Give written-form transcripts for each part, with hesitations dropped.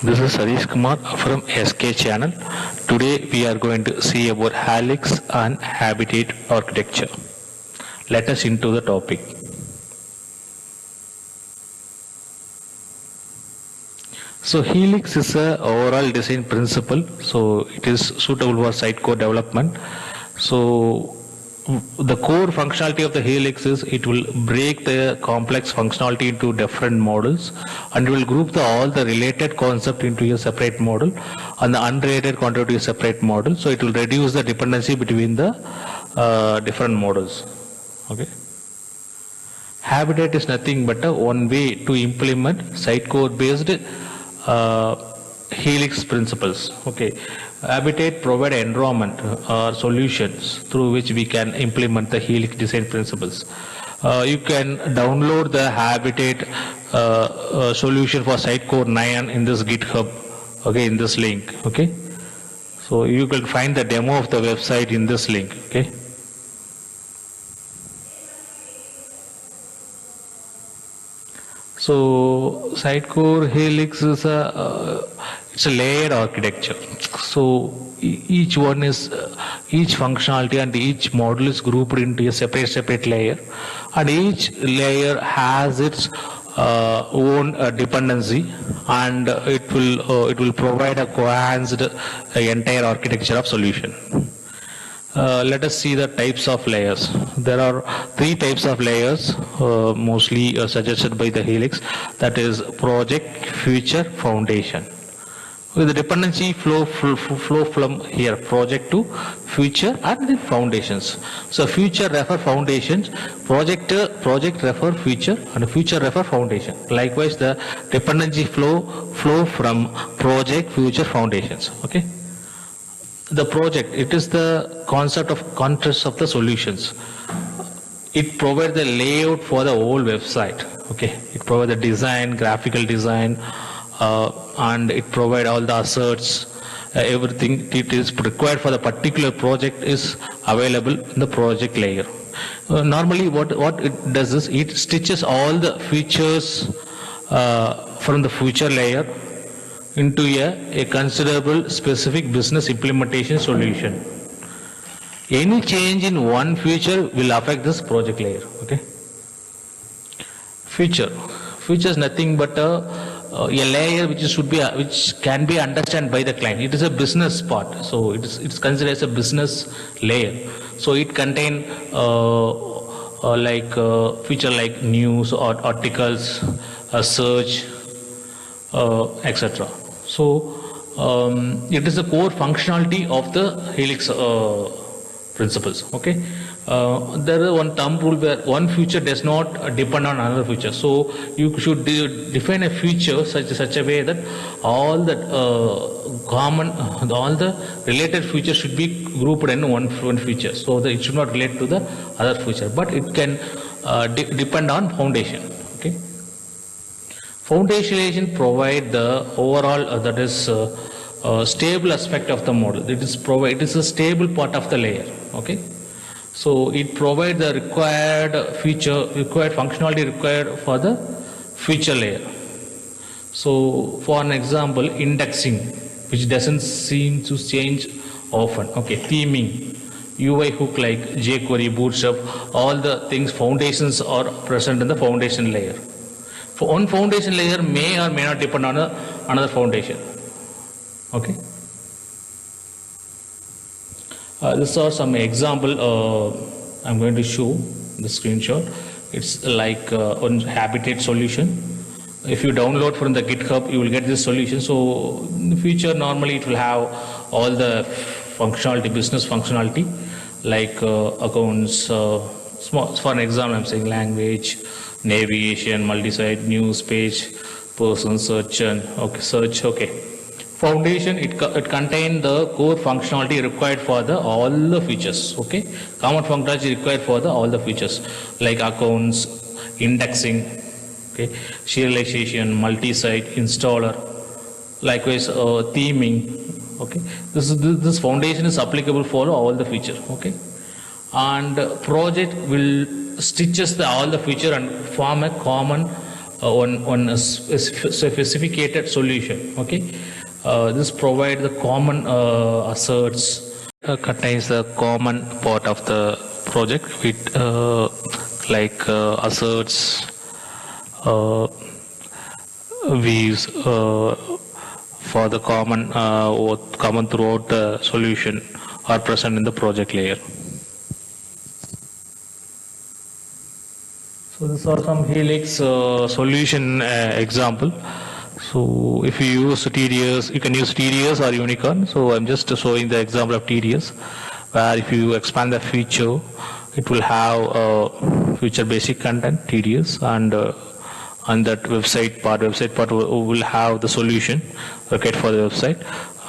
This is Sarish Kumar from SK channel. Today we are going to see about Helix and Habitat architecture. Let us into the topic. So Helix is a overall design principle. So it is suitable for site code development. So the core functionality of the Helix is it will break the complex functionality into different models and it will group all the related concept into a separate model and the unrelated concept into a separate model. So it will reduce the dependency between the different models. Okay. Habitat is nothing but a one way to implement site code based Helix principles. Okay. Habitat provide environment or solutions through which we can implement the Helix design principles. You can download the Habitat solution for site code 9 in this GitHub. Okay, in this link. Okay. So you can find the demo of the website in this link. Okay. So Sitecore Helix is it's a layered architecture. So each one is each functionality and each model is grouped into a separate layer, and each layer has its own dependency, and it will provide a coherent entire architecture of solution. Let us see the types of layers. There are three types of layers mostly suggested by the Helix, that is project, future, foundation. With the dependency flow from here project to future and the foundations. So future refer foundations, project refer future, and future refer foundation. Likewise, the dependency flow from project, future, foundations. Okay. The project, it is the concept of context of the solutions. It provides the layout for the whole website. Okay, it provides the design, graphical design, and it provides all the asserts. Everything it is required for the particular project is available in the project layer. Normally, what it does is it stitches all the features from the future layer into a considerable specific business implementation solution. Any change in one feature will affect this project layer. Okay. Feature is nothing but a layer which can be understood by the client. It is a business part, so it's considered as a business layer. So it contain feature like news or articles, search, etc. So it is the core functionality of the Helix principles. Okay. There is one thumb rule where one feature does not depend on another feature. So you should define a feature such a way that all the all the related features should be grouped in one feature, so that it should not relate to the other feature, but it can depend on foundation. Okay. Foundationalization provide the overall that is stable aspect of the model. It is a stable part of the layer. Okay. So it provides the required functionality required for the future layer. So for an example, indexing, which doesn't seem to change often. Okay, theming, UI hook like jQuery, Bootstrap, all the things foundations are present in the foundation layer. For one foundation layer may or may not depend on another foundation. Okay. These are some example I'm going to show the screenshot. It's like on Habitat solution. If you download from the GitHub, you will get this solution. So in the future, normally it will have all the functionality, business functionality, like accounts. For an example, I'm saying language, navigation, multi-site, news page, person, search, and search. Okay. Foundation, it contains the core functionality required for all the features. Okay, common functionality required for all the features like accounts, indexing, okay, serialization, multi-site, installer, likewise theming. Okay, this foundation is applicable for all the features. Okay, and project will stitches all the feature and form a common on a specificated solution. Okay, this provide the common asserts, contains the common part of the project with asserts, views for the common throughout the solution are present in the project layer. So these are some Helix solution example. So if you use TDS, you can use TDS or Unicorn. So I'm just showing the example of TDS, where if you expand the feature, it will have feature basic content TDS, and on that website part will have the solution okay for the website,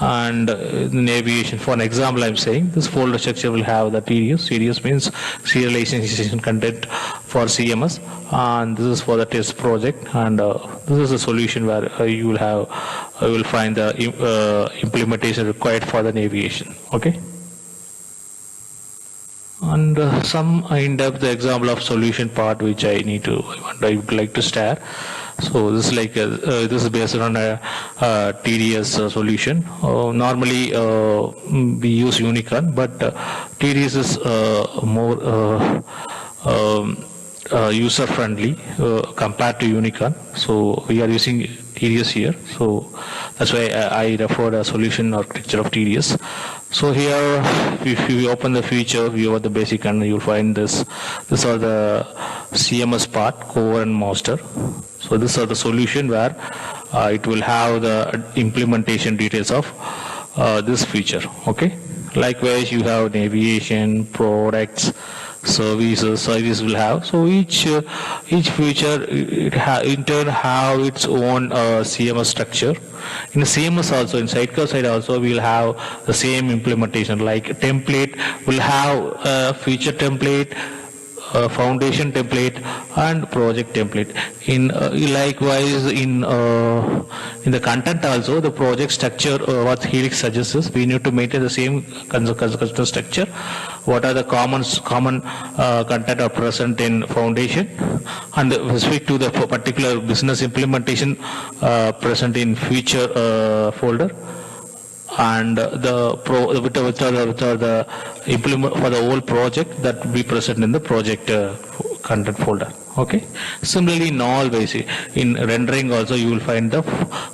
and navigation. For an example, I'm saying this folder structure will have the TDS. TDS means serialization content for CMS, and this is for the test project, and this is a solution where you will find the implementation required for the navigation. Okay. And some in-depth example of solution part which I would like to share. So this is this is based on a TDS solution. Normally we use Unicorn, but TDS is more user friendly compared to Unicorn. So we are using TDS here. So that's why I referred a solution architecture of TDS. So here, if you open the feature view of the basic, and you'll find this. These are the CMS part, core and master. So these are the solution where it will have the implementation details of this feature. Okay. Likewise, you have navigation, products, services will have. So each feature in turn have its own CMS structure. In the CMS also, in Sidecar side also, we will have the same implementation. Like template will have a feature template, foundation template, and project template. Likewise in the content also, the project structure what Helix suggests is we need to maintain the same custom structure. What are the common content are present in foundation, and specific to the particular business implementation present in feature folder, and which are the implement for the whole project that will be present in the project content folder. Okay. Similarly, in all ways, in rendering also you will find the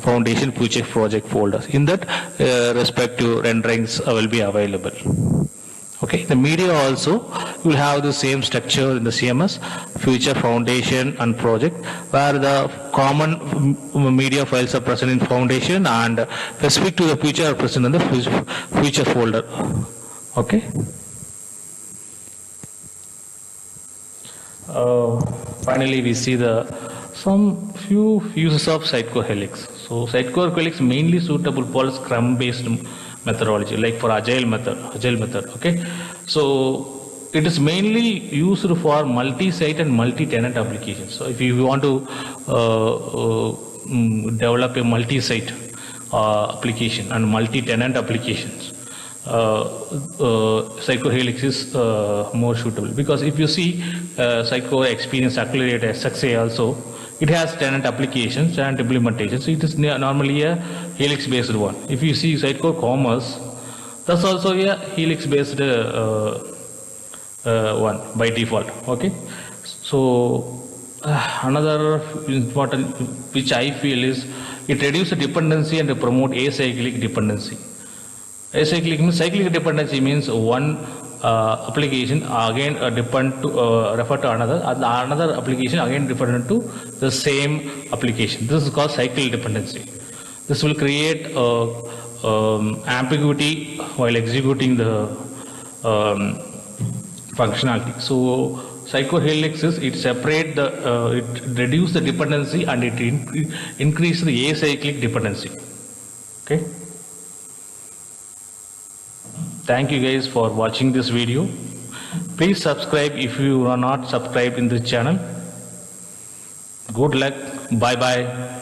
foundation feature project folders. In that respective renderings will be available. Okay. The media also will have the same structure in the CMS, feature, foundation, and project, where the common media files are present in foundation, and specific to the feature are present in the feature folder. Okay. Finally, we see some few uses of Sitecore Helix. So Sitecore Helix mainly suitable for Scrum-based methodology, like for agile method. Okay. So it is mainly used for multi-site and multi-tenant applications. So if you want to develop a multi-site application and multi-tenant applications, Sitecore Helix is more suitable, because if you see Sitecore Experience Accelerator SXA also, it has tenant applications and implementations. So it is normally a Helix based one. If you see Sitecore Commerce, that's also a Helix based one by default. Okay. So another important which I feel is it reduces dependency and promote acyclic dependency. Acyclic means cyclic dependency means one application again depend to refer to another, and another application again dependent to the same application. This is called cyclic dependency. This will create ambiguity while executing the functionality. So Sitecore Helix it separate it reduce the dependency, and it increase the acyclic dependency. Okay. Thank you guys for watching this video. Please subscribe if you are not subscribed in this channel. Good luck. Bye bye.